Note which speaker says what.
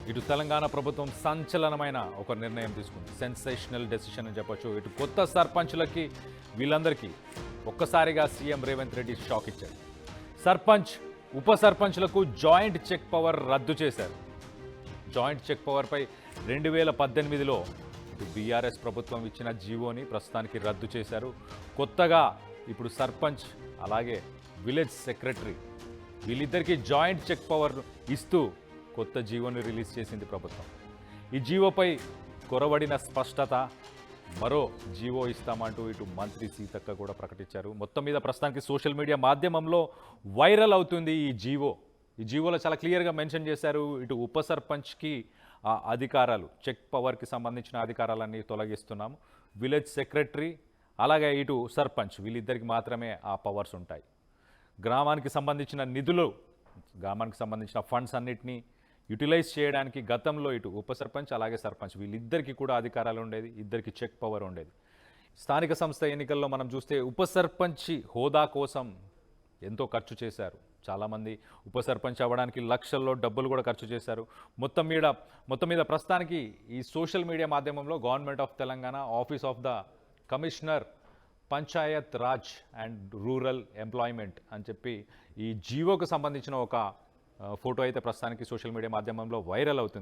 Speaker 1: ఇటు తెలంగాణ ప్రభుత్వం సంచలనమైన ఒక నిర్ణయం తీసుకుంది. సెన్సేషనల్ డెసిషన్ అని చెప్పొచ్చు. ఇటు కొత్త సర్పంచ్లకి వీళ్ళందరికీ ఒక్కసారిగా సీఎం రేవంత్ రెడ్డి షాక్ ఇచ్చారు. సర్పంచ్, ఉప సర్పంచ్లకు జాయింట్ చెక్ పవర్ రద్దు చేశారు. జాయింట్ చెక్ పవర్పై 2018లో ఇటు బీఆర్ఎస్ ప్రభుత్వం ఇచ్చిన జీవోని ప్రస్తుతానికి రద్దు చేశారు. కొత్తగా ఇప్పుడు సర్పంచ్ అలాగే విలేజ్ సెక్రటరీ వీళ్ళిద్దరికీ జాయింట్ చెక్ పవర్ ఇస్తూ కొత్త జీవోని రిలీజ్ చేసింది ప్రభుత్వం. ఈ జీవోపై కొరవడిన స్పష్టత, మరో జీవో ఇస్తామంటూ ఇటు మంత్రి సీతక్క కూడా ప్రకటించారు. మొత్తం మీద ప్రస్తుతానికి సోషల్ మీడియా మాధ్యమంలో వైరల్ అవుతుంది ఈ జీవో. ఈ జీవోలో చాలా క్లియర్గా మెన్షన్ చేశారు, ఇటు ఉప సర్పంచ్కి ఆ అధికారాలు, చెక్ పవర్కి సంబంధించిన అధికారాలన్నీ తొలగిస్తున్నాము. విలేజ్ సెక్రటరీ అలాగే ఇటు సర్పంచ్ వీళ్ళిద్దరికి మాత్రమే ఆ పవర్స్ ఉంటాయి. గ్రామానికి సంబంధించిన నిధులు, గ్రామానికి సంబంధించిన ఫండ్స్ అన్నిటినీ యూటిలైజ్ చేయడానికి గతంలో ఇటు ఉప సర్పంచ్ అలాగే సర్పంచ్ వీళ్ళిద్దరికీ కూడా అధికారాలు ఉండేది, ఇద్దరికి చెక్ పవర్ ఉండేది. స్థానిక సంస్థ ఎన్నికల్లో మనం చూస్తే ఉప సర్పంచ్ హోదా కోసం ఎంతో ఖర్చు చేశారు. చాలామంది ఉప సర్పంచ్ అవ్వడానికి లక్షల్లో డబ్బులు కూడా ఖర్చు చేశారు. మొత్తం మీద ప్రస్తుతానికి ఈ సోషల్ మీడియా మాధ్యమంలో government of Telangana office of the commissioner Panchayat Raj and rural employment అని చెప్పి ఈ జీవోకు సంబంధించిన ఒక ఫోటో అయితే ప్రస్తుతానికి సోషల్ మీడియా మాధ్యమంలో వైరల్ అవుతుంది.